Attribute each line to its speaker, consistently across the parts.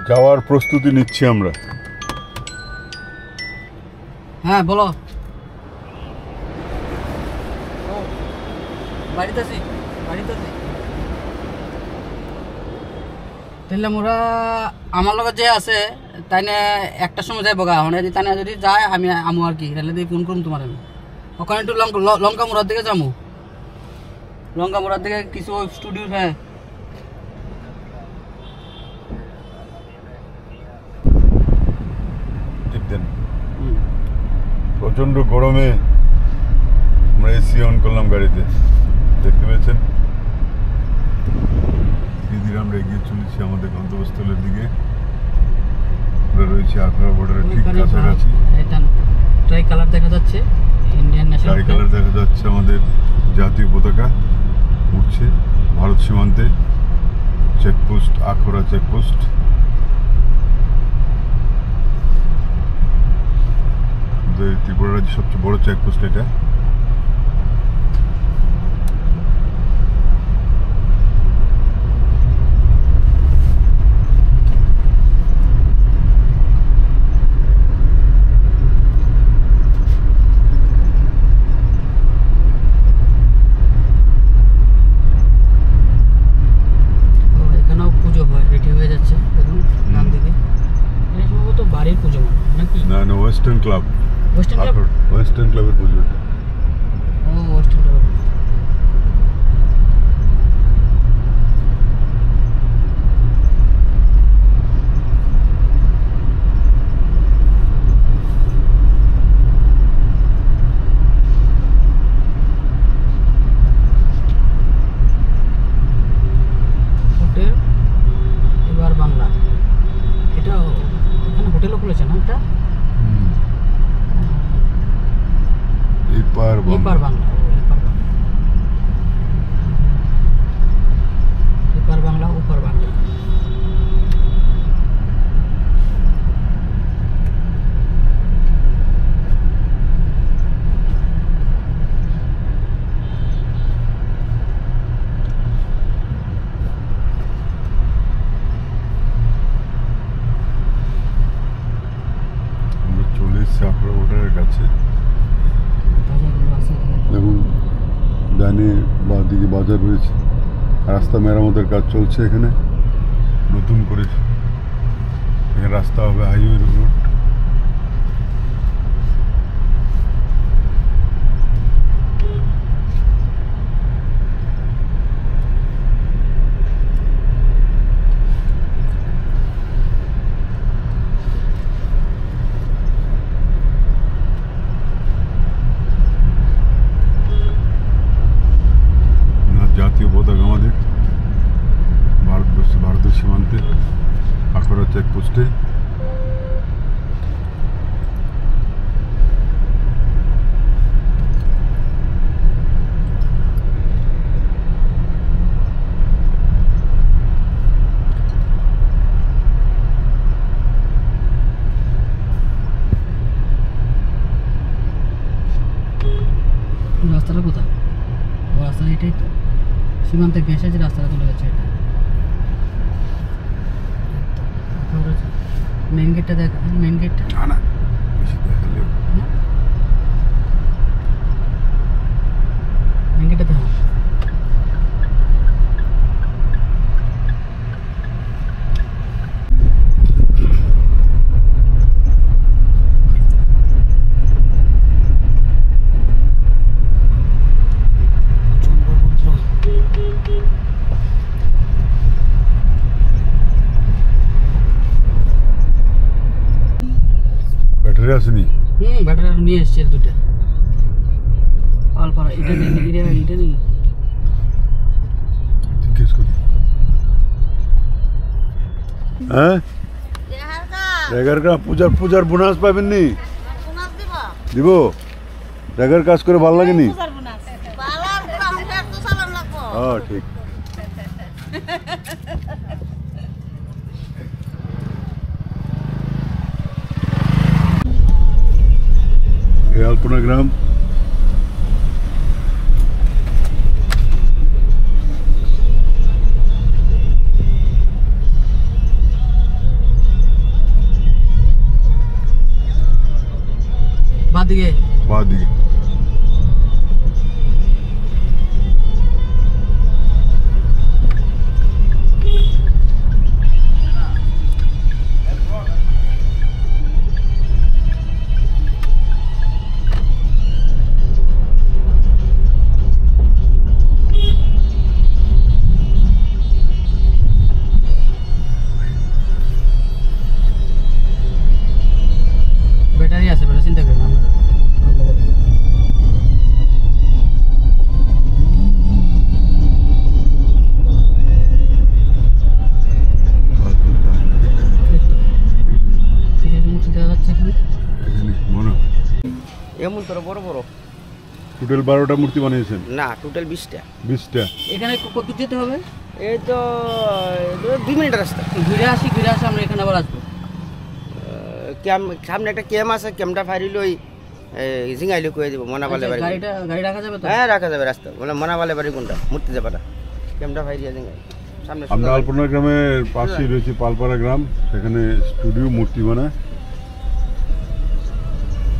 Speaker 1: যাওয়ার প্রস্তুতি নিচ্ছি আমরা।
Speaker 2: হ্যাঁ বলো। বাড়িতে আছি। তাহলে মোরা আমার লগে যে আছে তাই না একটা সময় যাই বগা মানে তাই না যদি যায় আমি আমু আর কি তাহলে দিয়ে ফোন করুন তোমার আমি ওখানে একটু লঙ্কা মোড়ার দিকে যাবো। লঙ্কা মোড়ার দিকে কিছু স্টুডিও হ্যাঁ
Speaker 1: প্রচন্ড গরমে আমরা এসি অন করলাম গাড়িতে, দেখতে পেয়েছেন। ধীরে ধীরে আমরা এগিয়ে চলেছি আমাদের গন্তব্যস্থলের দিকে। আমরা রয়েছি আগ্রা বর্ডারের ঠিক কাছাকাছি।
Speaker 2: ট্রাই কালার দেখা যাচ্ছে, ইন্ডিয়ান ন্যাশনাল
Speaker 1: ট্রাই কালার দেখা যাচ্ছে, আমাদের জাতীয় পতাকা উঠছে ভারত সীমান্তে। চেকপোস্ট আখড়া চেকপোস্ট। ত্রিপুরা রাজ্যের সবচেয়ে বড় চেকপোস্ট এটা।
Speaker 2: এখানেও পুজো হয়, রেডি হয়ে যাচ্ছে দেখুন ডান দিকে। এটা সম্ভবত বাড়ির পুজো নাকি?
Speaker 1: না না, ওয়েস্টার্ন ক্লাব। ওয়েস্টার্ন ক্লাবের পুজো এটা।
Speaker 2: ও ওয়েস্টার্ন ক্লাব। হোটেল এবার বাংলা, এটা এখানে হোটেলও খুলেছে না এটা?
Speaker 1: এপার বাংলা।
Speaker 2: এপার বাংলা ওপার বাংলা।
Speaker 1: আমরা চলে এসেছি আখড়া বর্ডারের কাছে। দেখুন ডানে বা দিকে বাজার রয়েছে, রাস্তা মেরামতের কাজ চলছে এখানে নতুন করে। এখানে রাস্তা হবে হাইওয়ে রোড। জাতীয় পতাকা আমাদের ভারতের সীমান্তে আখড়া চেকপোস্টে।
Speaker 2: রাস্তাটা কোথায়? রাস্তা এটাই তো, সীমান্তে ঘেঁষে যে রাস্তাটা চলে গেছে এটা। মেন গেটটা দেখা, মেন গেটটা
Speaker 1: না বেশি দেখালে
Speaker 2: মেন গেটটা দেখা।
Speaker 1: ব্যাটারি আসেনি।
Speaker 2: ব্যাটারি নিয়ে এসছি দুটো পালপাড়া। এটা নেই, এটা নেই।
Speaker 1: জিজ্ঞেস করি। হ্যাঁ পূজার বোনাস পাবেন নি? দিব। রেগার কাজ করে ভালো লাগেনি? হ্যাঁ ঠিক। এই আলপনা গ্রাম।
Speaker 2: বাদিকে
Speaker 1: বাদিকে
Speaker 2: ব্যাটারি আছে, ব্যাটারি চিন্তা করেন আমরা। দেখা যাচ্ছে এখানে
Speaker 1: মনে
Speaker 3: এমন তোর বড় বড়
Speaker 1: টোটাল 12টা মূর্তি বানিয়েছেন?
Speaker 3: না, টোটাল 20টা।
Speaker 1: 20টা।
Speaker 2: এখানে কত যেতে হবে?
Speaker 3: এই তো 2 মিনিটের রাস্তা।
Speaker 2: ঘুরে আসি আমরা এখানে আবার আসবো।
Speaker 3: সামনে একটা ক্যাম্প আছে, ক্যাম্পটা ফাইরিল ওই জিঙ্গাইলে কয়ে দেবো মনাবালে বাড়ি।
Speaker 2: গাড়ি রাখা যাবে তো?
Speaker 3: হ্যাঁ, রাখা যাবে রাস্তা, বলে মনাবালে বাড়ি কোনটা মূর্তি যাবাটা ক্যাম্পটা ফাইরিয়া জিঙ্গাই সামনে।
Speaker 1: আমরা আলপনা গ্রামের পাশেই রয়েছে পালপাড়া গ্রাম, সেখানে স্টুডিও মূর্তি বানায়।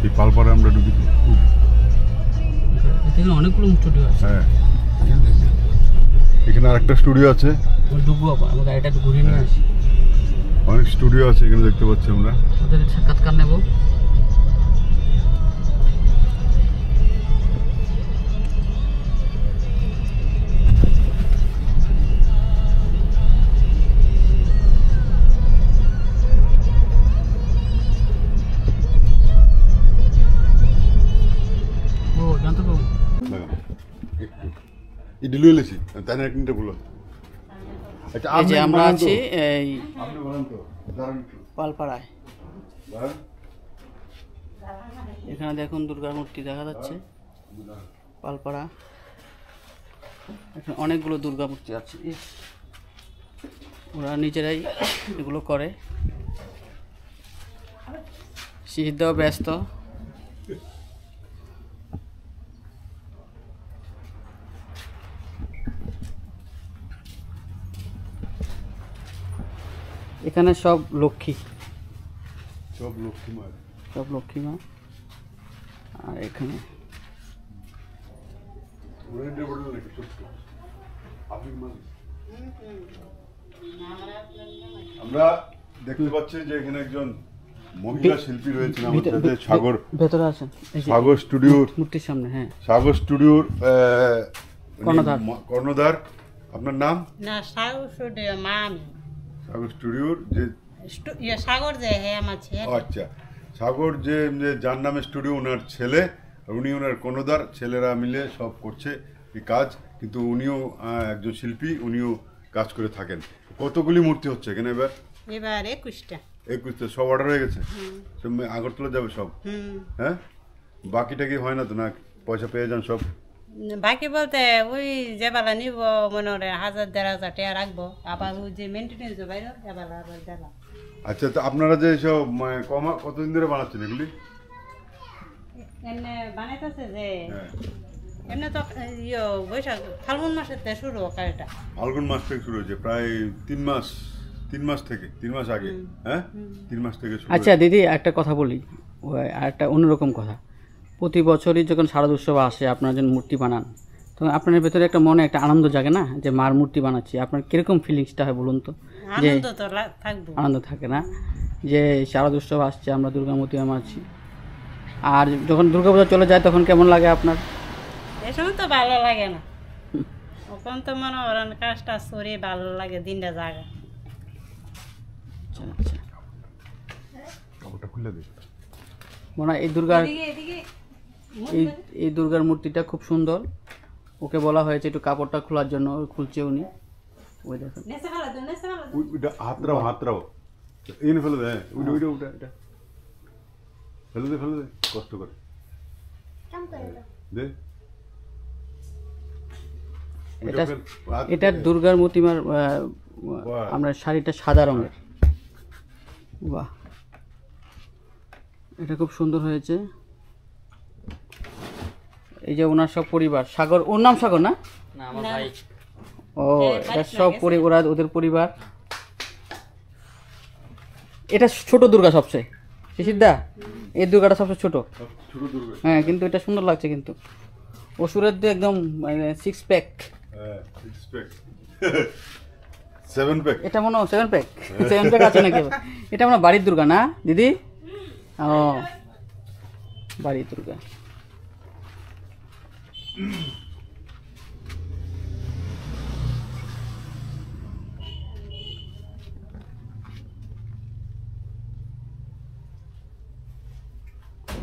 Speaker 1: এই পালপাড়া আমরা ঢুকেছি।
Speaker 2: এখানে অনেকগুলো স্টুডিও আছে।
Speaker 1: হ্যাঁ, এখানে আরেকটা স্টুডিও আছে।
Speaker 2: ডুববো, আমরা গাড়িটা একটু ঘুরিয়ে নিয়ে আসি।
Speaker 1: অনেক স্টুডিও আছে এখানে দেখতে পাচ্ছি আমরা।
Speaker 2: ওদের সাক্ষাৎকার নেব। ও জানতে পাবো
Speaker 1: ইডলি এলেছি তাই না, এক মিনিটে বলো। আচ্ছা,
Speaker 2: এই যে আমরা আছি এই
Speaker 1: আপনি বলেন তো, দাঁড়ান একটু।
Speaker 2: পালপাড়ায়।
Speaker 1: দাঁড়ান।
Speaker 2: এখানে দেখুন দুর্গার মূর্তি দেখা যাচ্ছে। পালপাড়া, এখানে অনেকগুলো দুর্গা মূর্তি আছে। ওরা নিজেরাই এগুলো করে। সিদ্ধাও ব্যস্ত। এখানে সব লক্ষ্মী,
Speaker 1: সব লক্ষ্মী মা।
Speaker 2: সব লক্ষ্মী মা। আর এখানে
Speaker 1: আমরা দেখতে পাচ্ছি যে এখানে একজন মহিলা শিল্পী রয়েছেন আমাদের সাথে। সাগর
Speaker 2: ভেতরে আছেন,
Speaker 1: সাগর স্টুডিওর
Speaker 2: মূর্তির সামনে। হ্যাঁ,
Speaker 1: সাগর স্টুডিওর
Speaker 2: কর্ণধার।
Speaker 1: কর্ণধার। আপনার নাম?
Speaker 4: না, সাগর স্টুডিও মা আমি।
Speaker 1: সাগর স্টুডিওর যে
Speaker 4: সাগর যে হ্যাঁ আমার ছেলে।
Speaker 1: আচ্ছা, সাগর যে যার নামে স্টুডিও, ওনার ছেলে, আর উনি ওনার কর্ণধার। ছেলেরা মিলে সব করছে এই কাজ, কিন্তু উনিও একজন শিল্পী, উনিও কাজ করে থাকেন। কতগুলি মূর্তি হচ্ছে এখানে এবার?
Speaker 4: এবার 21টা।
Speaker 1: 21টা। সব অর্ডার হয়ে গেছে? সব আগরতলা যাবে সব? হ্যাঁ, বাকিটা কি হয় না তো? না, পয়সা পেয়ে যান সব?
Speaker 4: বাকি বলতে ওই যে বেলা নিব মনে হয় 1000-1500 টাকা রাখবো, আবার ওই যে মেনটেনেন্স বাইরে এবার আবার দেবা।
Speaker 1: আচ্ছা, তো আপনারা যে সব কতদিন ধরে বানাচ্ছেন এগুলি?
Speaker 4: এমনি বানাইতেছে যে
Speaker 1: হ্যাঁ,
Speaker 4: এমনি তো বৈশাখ ফাল্গুন মাসের থেকে শুরু কাজটা।
Speaker 1: ফাল্গুন মাস থেকে শুরু হয়েছে, প্রায় 3 মাস থেকে, 3 মাস আগে। হ্যাঁ, 3 মাস থেকে শুরু।
Speaker 2: আচ্ছা দিদি, একটা কথা বলি, আর একটা অন্যরকম কথা। প্রতি বছরই যখন শারদ উৎসব আসে, আপনারা যখন মূর্তি বানান, তখন আপনার ভেতরে একটা মনে একটা আনন্দ জাগে না, যে মার মূর্তি বানাচ্ছি। আপনার কিরকম ফিলিংসটা হয় বলুন তো? যে
Speaker 4: আনন্দ তো থাকবো।
Speaker 2: আনন্দ থাকে না, যে শারদ উৎসব আসছে, আমরা দুর্গা মূর্তি বানাচ্ছি। আর যখন দুর্গাপূজা চলে যায় তখন কেমন লাগে আপনার?
Speaker 4: এই সময় তো ভালো লাগে না, ওখান তো মনে করেন কাজটা সরে ভালো লাগে, দিনটা জাগা।
Speaker 2: আচ্ছা আচ্ছা,
Speaker 1: কাপড়টা খুলে দিই।
Speaker 2: মনে হয় এই দুর্গার মূর্তিটা খুব সুন্দর। ওকে বলা হয়েছে একটু কাপড়টা খোলার জন্য, খুলছে উনি। ওই দেখুন,
Speaker 1: ওইটা হাতরাও এনে ফেলে দে। ওইটা ফেলে দে কষ্ট করে দে।
Speaker 2: এটা দুর্গার মূর্তিমার। আমরা শাড়িটা সাদা রঙের। বাহ, এটা খুব সুন্দর হয়েছে। এই যে ওনার সব পরিবার, সাগর, ওর নাম সাগর না?
Speaker 5: না আমার ভাই।
Speaker 2: ও এটা সব ওরা ওদের পরিবার। এটা ছোট দুর্গা সবচেয়ে, শিশিরদা এই দুর্গাটা সবচেয়ে ছোট।
Speaker 1: ছোট দুর্গা।
Speaker 2: হ্যাঁ কিন্তু এটা সুন্দর লাগছে, কিন্তু অসুরের দিয়ে একদম মানে 6 প্যাক।
Speaker 1: হ্যাঁ 6 প্যাক 7 প্যাক।
Speaker 2: এটা মনে হয় 7 প্যাক 7 প্যাক আছে নাকি? এটা মনে হয় বাড়ির দুর্গা না দিদি? ও বাড়ির দুর্গা।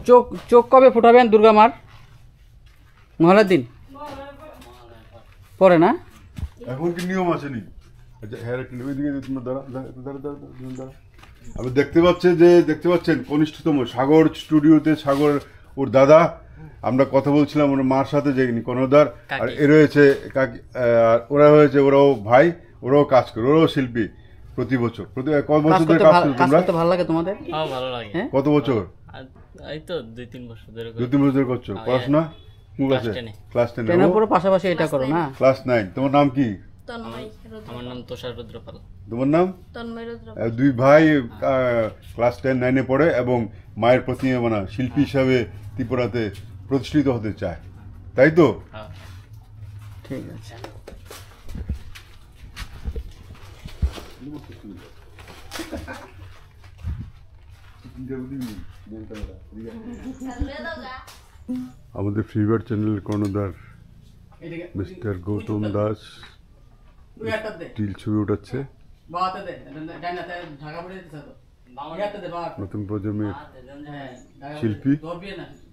Speaker 2: চোখ চোখ কবে ফুটাবেন দুর্গা মার? মহলার দিন পরে না?
Speaker 1: এখন কি নিয়ম আছে নি? আচ্ছা হ্যাঁ ওইদিকে তোমার দাঁড়া। আপনি দেখতে পাচ্ছেন কনিষ্ঠতম সাগর স্টুডিওতে, সাগর ওর দাদা, আমরা কথা বলছিলাম ওর মার সাথে, যে কর্ণধার, আর এ রয়েছে কাকি, ওরা হয়েছে, ওরাও ভাই, ওরাও কাজ করে, ওরাও শিল্পী। প্রতি বছর কত বছর ধরে কাজ করছো তোমরা?
Speaker 2: ভালো লাগে তোমাদের?
Speaker 5: হ্যাঁ ভালো লাগে।
Speaker 1: কত বছর?
Speaker 5: এই তো 2-3 বছর ধরে।
Speaker 1: 2-3 বছর ধরে করছো। পড়াশোনা কোন ক্লাসে? ক্লাস 10
Speaker 2: টেনের পুরো পাশাপাশি এটা করো না?
Speaker 1: ক্লাস 9। তোমার নাম কি?
Speaker 5: আমার নাম তুষার রুদ্রপাল।
Speaker 1: তোমার নাম? দুই ভাই ক্লাস 10-9 পড়ে এবং মায়ের প্রতিমা বানা শিল্পী হিসাবে ত্রিপুরাতে প্রতিষ্ঠিত হতে চায়, তাই তো?
Speaker 5: হ্যাঁ
Speaker 2: ঠিক আছে।
Speaker 1: আমাদের ফিভার চ্যানেল কর্ণধার মিস্টার গৌতম দাস স্টিল ছবি উঠাচ্ছে। নতুন প্রজন্মের শিল্পী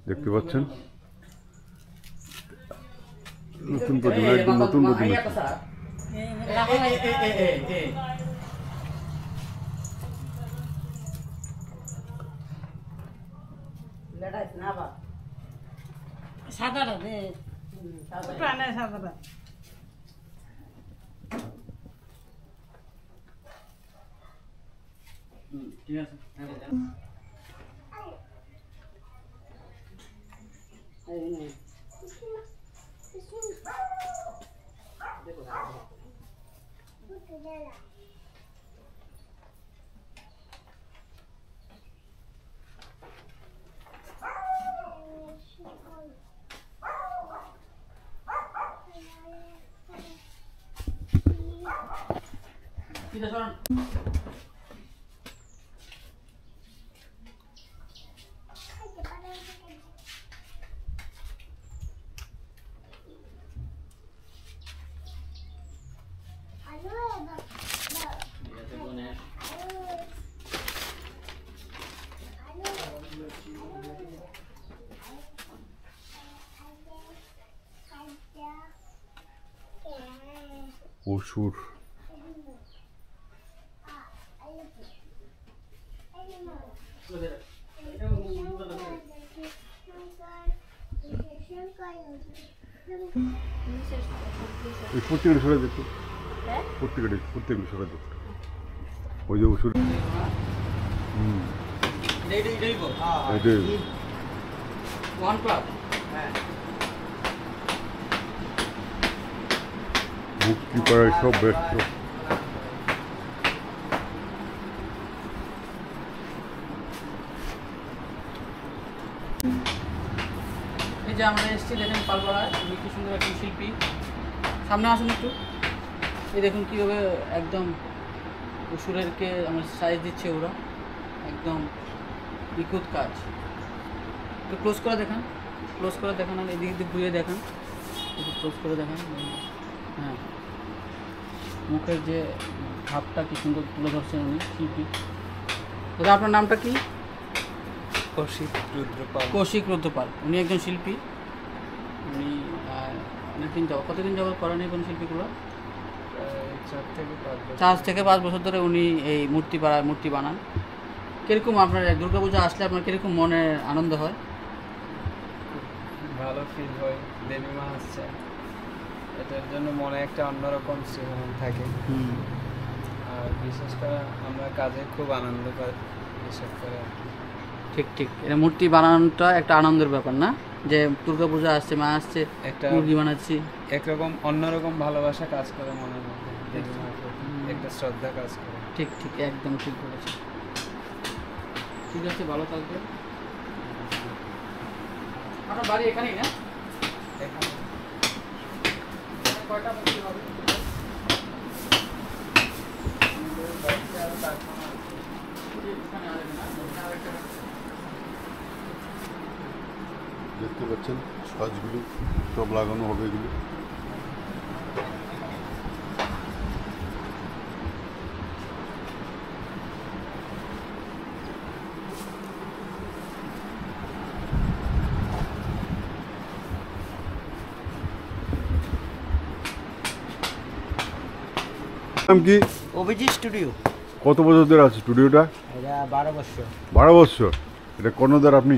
Speaker 1: দেখতে পাচ্ছেন, নতুন প্রজন্মের একদম নতুন প্রজন্মের।
Speaker 4: সাদাটা দে, প্রাণে সাদাটা।
Speaker 2: ঠিক আছে।
Speaker 1: অসুর প্রত্যেকটা সরে দেখো, প্রত্যেকটা সরে দেখো, ওই যে অসুর। মুক্তি করার সব ব্যস্ত।
Speaker 2: এই যে আমরা এসেছি, দেখেন পালপাড়ায়, উনি কি সুন্দর একজন শিল্পী। সামনে আসুন একটু, এই দেখুন কীভাবে একদম অসুরেরকে আমার সাইজ দিচ্ছে ওরা, একদম নিখুঁত কাজ। একটু ক্লোজ করে দেখান, আর এদিক দিক ঘুরিয়ে দেখান, একটু ক্লোজ করে দেখান। হ্যাঁ, মুখের যে ভাবটা কি সুন্দর তুলে ধরছেন উনি শিল্পী। দাদা আপনার নামটা কি? কৌশিক রুদ্রপাল। উনি একজন শিল্পী। উনি অনেকদিন কতদিন যাবত করেন এই কোন শিল্পীগুলো? 4 থেকে 5 বছর ধরে উনি এই মূর্তি বানান। কীরকম আপনার দুর্গাপূজা আসলে আপনার কীরকম মনে আনন্দ হয়?
Speaker 6: ভালো ফিল হয়, দেবী মা আসছে, এটার জন্য মনে একটা অন্যরকম স্মৃতি থাকে। আর বিশেষ করে আমরা কাজে খুব আনন্দ পাই, বিশেষ করে।
Speaker 2: ঠিক, এটা মূর্তি বানানোটা একটা আনন্দের ব্যাপার না? যে দুর্গাপূজা আসছে, মা আসছে,
Speaker 6: একটা
Speaker 2: মুরগি বানাচ্ছি।
Speaker 6: একরকম অন্যরকম ভালোবাসা কাজ করে মনের মধ্যে, দেবীমার প্রতি একটা শ্রদ্ধা কাজ করে।
Speaker 2: ঠিক ঠিক, একদম ঠিক বলেছি। ঠিক আছে, ভালো থাকবে। আপনার বাড়ি এখানেই না?
Speaker 6: এখানে
Speaker 2: কয়টা মূর্তি হবে?
Speaker 1: দেখতে পাচ্ছেন সাজগুলো সব লাগানো হবে এগুলো। নাম কি?
Speaker 3: ওবিজি স্টুডিও।
Speaker 1: কত বছর ধরে আছে স্টুডিওটা?
Speaker 3: এটা 12 বছর।
Speaker 1: 12 বছর। এটা কর্ণধার আপনি?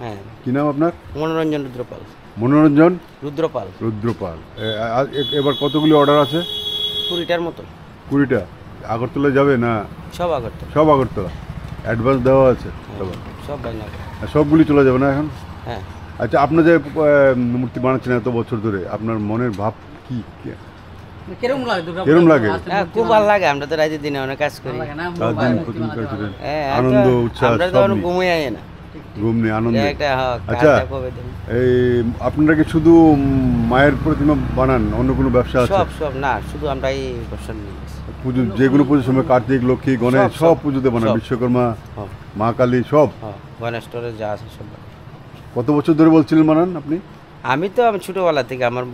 Speaker 3: হ্যাঁ।
Speaker 1: কি নাম আপনার?
Speaker 3: মনোরঞ্জন রুদ্রপাল।
Speaker 1: মনোরঞ্জন
Speaker 3: রুদ্রপাল।
Speaker 1: রুদ্রপাল। এবার কতগুলি অর্ডার আছে?
Speaker 3: 20টার মতো।
Speaker 1: 20টা। আগরতলা যাবে না?
Speaker 3: সব আগরতলা।
Speaker 1: সব আগরতলা। অ্যাডভান্স দেওয়া আছে সবার?
Speaker 3: সব বাইনা।
Speaker 1: আর সবগুলি চলে যাবে না এখন?
Speaker 3: হ্যাঁ।
Speaker 1: আচ্ছা, আপনার যে মূর্তি বানাচ্ছেন এত বছর ধরে, আপনার মনের ভাব কি?
Speaker 2: কিরকম লাগে দুর্গাপূজা?
Speaker 1: কিরকম লাগে?
Speaker 3: হ্যাঁ, খুব ভালো লাগে। আমরা তো রাতের দিনে অনেক কাজ করি।
Speaker 2: লাগে না?
Speaker 1: সাত দিন প্রতিদিন কাজ করেন।
Speaker 3: হ্যাঁ,
Speaker 1: আনন্দ উচ্ছ্বাস
Speaker 3: আমরা তো
Speaker 1: সব
Speaker 3: অনেক
Speaker 1: নিয়ে।
Speaker 3: ঘুমিয়ে আই না।
Speaker 1: ঘুম নেই, আনন্দ।
Speaker 3: একটা
Speaker 1: আচ্ছা,
Speaker 3: কাজটা কবে দিন।
Speaker 1: এই আপনারা কি শুধু মায়ের প্রতিমা বানান, অন্য কোনো ব্যবসা আছে?
Speaker 3: সব না, শুধু আমরা এই বর্ষণ নিয়ে
Speaker 1: পুজো যেগুলো পুজোর সময় কার্তিক, লক্ষ্মী, গণেশ সব পুজোতে বানান,
Speaker 3: সব।
Speaker 1: বিশ্বকর্মা, মা কালী সব?
Speaker 3: গণেশ টরের যা আছে সব।
Speaker 1: কত বছর ধরে বলছিলেন বানান আপনি?
Speaker 3: আমি ছোটবেলা থেকে আমার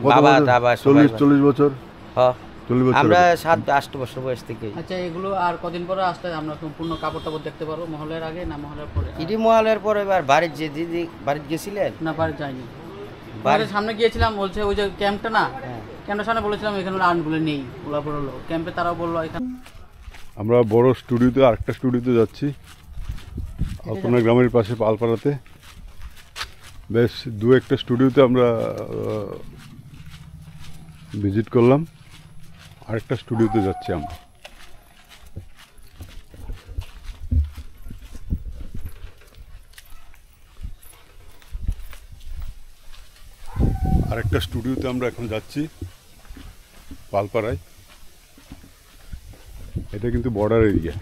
Speaker 1: কত
Speaker 3: বাবা
Speaker 1: বছর?
Speaker 3: টাবা সবাই
Speaker 1: 40 বছর?
Speaker 3: হ্যাঁ,
Speaker 1: 40 বছর।
Speaker 3: আমরা 7-8 বছর বয়স থেকে।
Speaker 2: আচ্ছা, এগুলো আর কদিন পরে আসলে আমরা সম্পূর্ণ কাপড় টাপড় দেখতে পারবো? মহলের আগে না মহলের পরে?
Speaker 3: ইডি মহালের পর এবার বাড়ির যে দিদি বাড়িতে গেছিলেন?
Speaker 2: না, বাড়ি যাইনি। বাড়ির সামনে গিয়েছিলাম, বলছে ওই যে ক্যাম্পটা না, ক্যাম্পের সামনে বলেছিলাম এখানে আর্নগুলো নেই, ওলা পড়লো ক্যাম্পে, তারাও বললো এখানে।
Speaker 1: আমরা বড় স্টুডিওতে, আরেকটা স্টুডিওতে যাচ্ছি আপনার গ্রামের পাশে পালপাড়াতে। বেশ দু একটা স্টুডিওতে আমরা ভিজিট করলাম, আরেকটা স্টুডিওতে যাচ্ছি আমরা। আরেকটা স্টুডিওতে আমরা এখন যাচ্ছি পালপাড়ায়। এটা কিন্তু বর্ডার এরিয়া।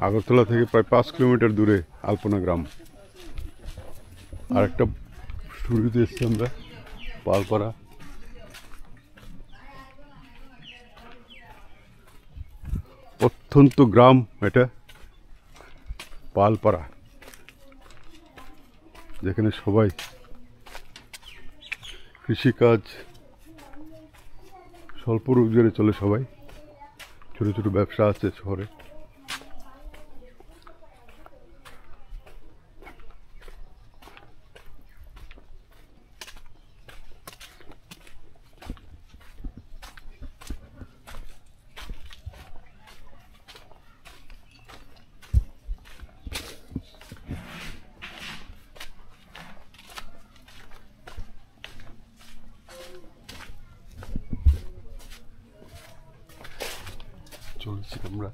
Speaker 1: আগরতলা থেকে প্রায় 5 কিলোমিটার দূরে আলপনা গ্রাম। আরেকটা স্টুডিওতে এসেছি আমরা পালপাড়া। অত্যন্ত গ্রাম এটা পালপাড়া, যেখানে সবাই কৃষিকাজ, স্বল্প রোজগারে চলে সবাই। ছোট ছোট ব্যবসা আছে শহরে। চলছি আমরা।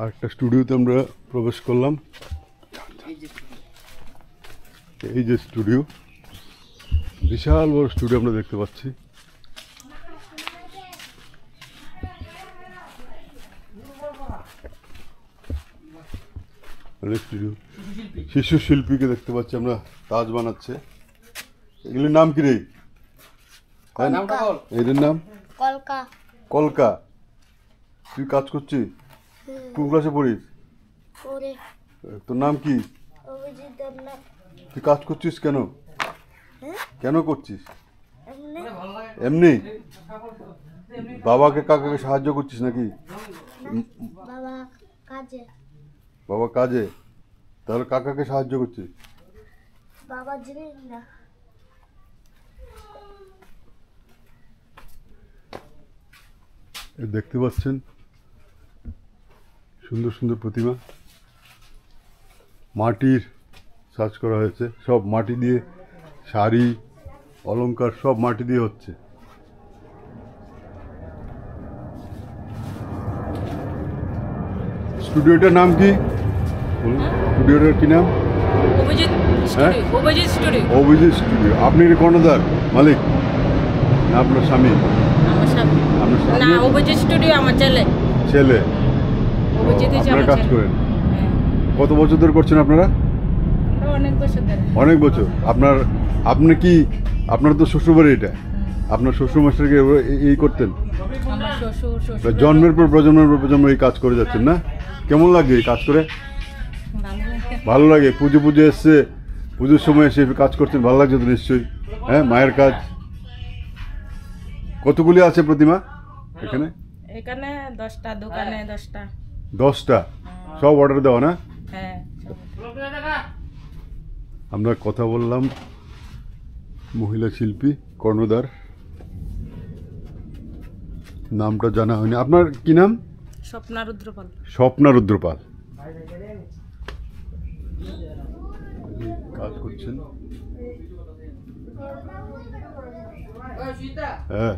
Speaker 1: আরেকটা স্টুডিওতে আমরা প্রবেশ করলাম। এই যে স্টুডিও, বিশাল বড় স্টুডিও আমরা দেখতে পাচ্ছি। স্টুডিও, শিশু শিল্পীকে দেখতে পাচ্ছি আমরা, তাজ বানাচ্ছে। এগুলির নাম কি রে? এদের নাম
Speaker 7: কলকা।
Speaker 1: কলকা। তুই কাজ করছিস? কোন ক্লাসে পড়িস?
Speaker 7: ওরে
Speaker 1: তোর নাম কি?
Speaker 7: অভিজিৎ দেবনাথ।
Speaker 1: তুই কাজ করছিস কেন? কেন করছিস?
Speaker 7: এমনি
Speaker 1: এমনি? বাবাকে কাকাকে সাহায্য করছিস নাকি?
Speaker 7: বাবা কাজে।
Speaker 1: বাবা কাজে? তাহলে কাকাকে সাহায্য করছিস?
Speaker 7: বাবা জিনিস না।
Speaker 1: দেখতে পাচ্ছেন সুন্দর সুন্দর প্রতিমা, মাটির সাজ করা হয়েছে, সব মাটি দিয়ে। শাড়ি, অলংকার সব মাটি দিয়ে হচ্ছে। স্টুডিওটার নাম কি? স্টুডিওটার কি নাম? হ্যাঁ, অভিজিৎ স্টুডিও। আপনি কি কর্ণধার, মালিক না আপনার স্বামী? আপনার স্বামী?
Speaker 4: না, অভিজিৎ স্টুডিও আমার ছেলে।
Speaker 1: ছেলে। আপনারা কাজ করেন? কত বছর ধরে করছেন আপনারা?
Speaker 4: অনেক বছর ধরে।
Speaker 1: অনেক বছর। আপনি কি, আপনার তো শ্বশুরবাড়ি এটা, আপনার শ্বশুর মশাইকে এই করতেন?
Speaker 4: আমার শ্বশুর
Speaker 1: জন্মের পর প্রজন্ম এই কাজ করে যাচ্ছেন না? কেমন লাগে এই কাজ করে? ভালো লাগে। পুজো এসছে, পুজোর সময় এসে কাজ করছেন, ভালো লাগছে তো নিশ্চয়ই। হ্যাঁ, মায়ের কাজ। কতগুলি আছে প্রতিমা এখানে?
Speaker 4: এখানে 10টা, দোকানে 10টা।
Speaker 1: 10টা? সব অর্ডার দেওয়া না?
Speaker 4: হ্যাঁ।
Speaker 1: আমরা কথা বললাম মহিলা শিল্পী কর্ণধার, নামটা জানা হয়নি। আপনার কি নাম?
Speaker 4: স্বপ্না রুদ্রপাল।
Speaker 1: স্বপ্না রুদ্রপাল। কাজ করছেন? হ্যাঁ।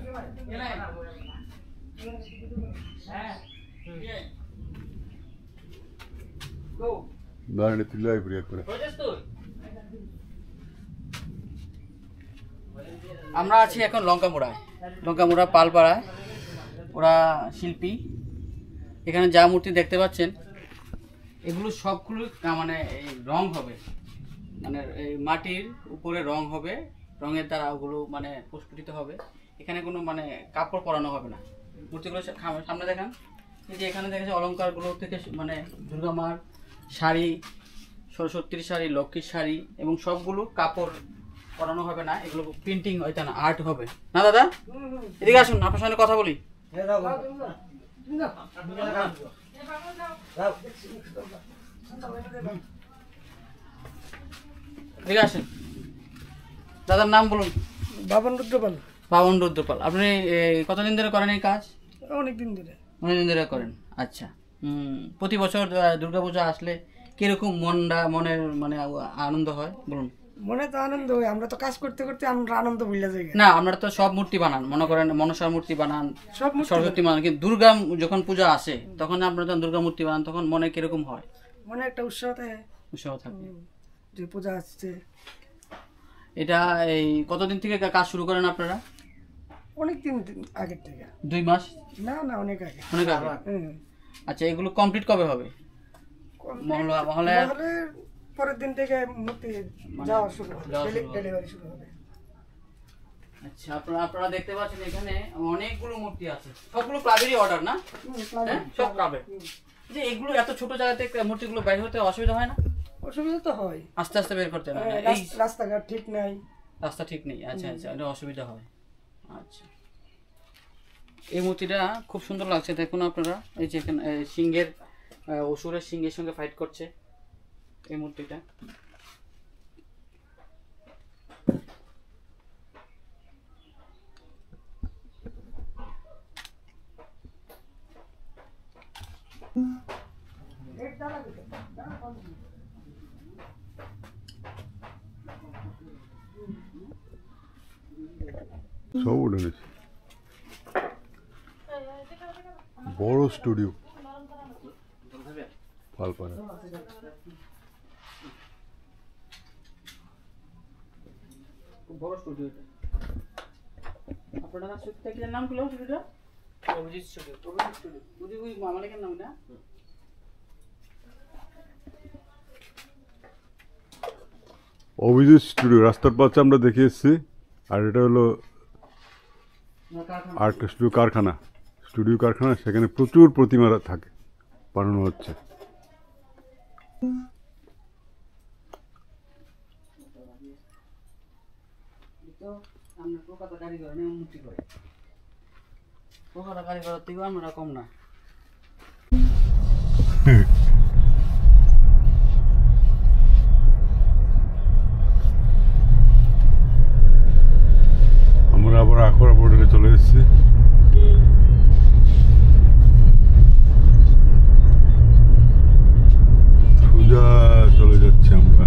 Speaker 1: দাঁড়ান তিল্লাই প্রিয়া করে।
Speaker 2: আমরা আছি এখন লঙ্কামুড়া পালপাড়ায়। ওরা শিল্পী। এখানে যা মূর্তি দেখতে পাচ্ছেন এগুলো সবগুলো মানে এই রং হবে, মানে এই মাটির উপরে রং হবে, রঙের দ্বারা ওগুলো মানে প্রস্ফুটিত হবে। এখানে কোনো মানে কাপড় পরানো হবে না। মূর্তিগুলো সামনে দেখান। এই যে এখানে দেখেছে অলঙ্কারগুলো থেকে মানে দুর্গা মার শাড়ি, সরস্বতীর শাড়ি, লক্ষ্মীর শাড়ি, এবং সবগুলো কাপড় পরানো হবে না, এগুলো প্রিন্টিং হয়তো না, আর্ট হবে না। দাদা এদিকে আসুন, আপনার সঙ্গে কথা বলি। এদিকে আসেন। দাদার নাম বলুন।
Speaker 8: বাবন রুদ্রপাল।
Speaker 2: বাবন রুদ্রপাল। আপনি কতদিন ধরে করেন এই কাজ?
Speaker 8: অনেকদিন ধরে
Speaker 2: করেন। আচ্ছা। প্রতি বছর দুর্গাপূজা আসলে কিরকম মনের মানে আনন্দ হয় বলুন?
Speaker 8: মনে তো আনন্দ হয়, আমরা তো কাজ করতে করতে আমরা আনন্দ ভুলে যাই
Speaker 2: না। আপনারা তো সব মূর্তি বানান, মনে করেন মনসার মূর্তি বানান, সরস্বতী বানান, কিন্তু দুর্গা যখন পূজা আসে তখন আপনারা যখন দুর্গা মূর্তি বানান তখন মনে কিরকম হয়?
Speaker 8: মনে একটা উৎসাহ
Speaker 2: থাকে
Speaker 8: যে পূজা আসছে।
Speaker 2: এটা এই কতদিন থেকে কাজ শুরু করেন আপনারা?
Speaker 8: অনেকদিন আগের থেকে।
Speaker 2: 2 মাস?
Speaker 8: না, অনেক আগে।
Speaker 2: আচ্ছা, এগুলো কমপ্লিট কবে হবে?
Speaker 8: পরের দিন থেকে মূর্তি যাওয়া শুরু হবে, ডেলিভারি শুরু হবে।
Speaker 2: আচ্ছা, আপনারা দেখতে পাচ্ছেন এখানে অনেকগুলো মূর্তি আছে, সবগুলো ক্লাবেরই অর্ডার না? সব ক্লাবের। যে এগুলো এত ছোট জায়গা থেকে মূর্তিগুলো বের হতে অসুবিধা হয় না?
Speaker 8: অসুবিধা তো হয়,
Speaker 2: আস্তে আস্তে বের করতে হয়।
Speaker 8: রাস্তাঘাট ঠিক নাই,
Speaker 2: রাস্তা ঠিক নেই। আচ্ছা, এটা অসুবিধা হয়। আচ্ছা, এই মূর্তিটা খুব সুন্দর লাগছে, দেখুন আপনারা। এই যে এখানে সিংহের, অসুরের সিংহের সঙ্গে ফাইট করছে এই মূর্তিটা।
Speaker 1: সব উঠে গেছে। বড় স্টুডিও পালপাড়া।
Speaker 2: বড় স্টুডিও। আপনার নাম কি? স্টুডিওটা অভিজিৎ স্টুডিও। ওই মামালিকের নাম না?
Speaker 1: অভিজিৎ স্টুডিও রাস্তার পাশে আমরা দেখে এসেছি। আর এটা হলো আর্ট স্টুডিও কারখানা, সেখানে প্রচুর প্রতিমা থাকে, বানানো হচ্ছে।
Speaker 2: আমরা কম না।
Speaker 1: আমরা আবার আখড়া বর্ডারে চলে এসেছি। সোজা চলে যাচ্ছি আমরা।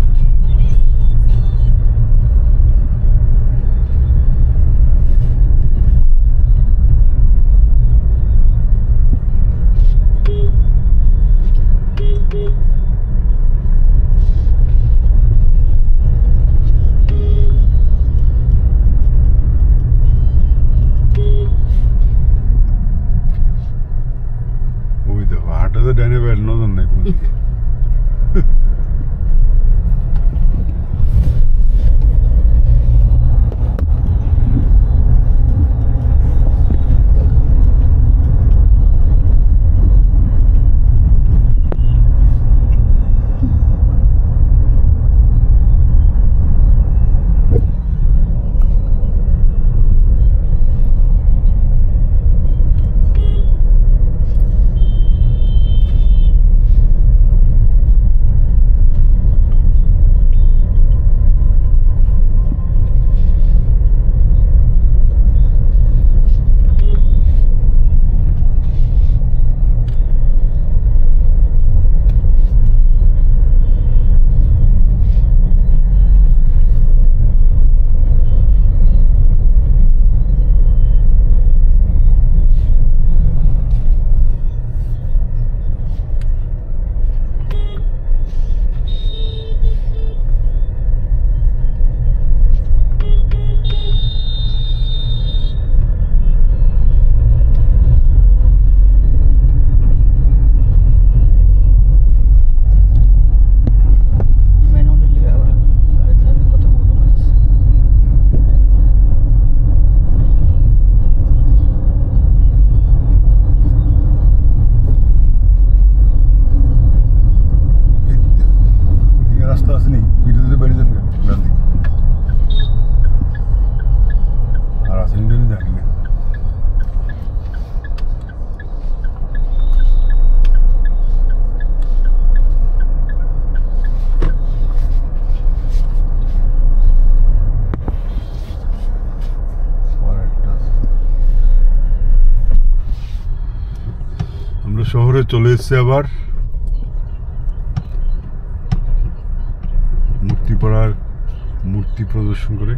Speaker 1: তো ডাইনে বাইরে নজর নাই কোনো দিকে। শহরে চলে এসেছে আবার মূর্তিপাড়ার মূর্তি প্রদর্শন করে।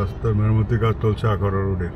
Speaker 1: রাস্তার মেরামতি কাজ চলছে আখাউড়া রোডের।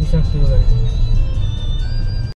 Speaker 2: বিষাক্ত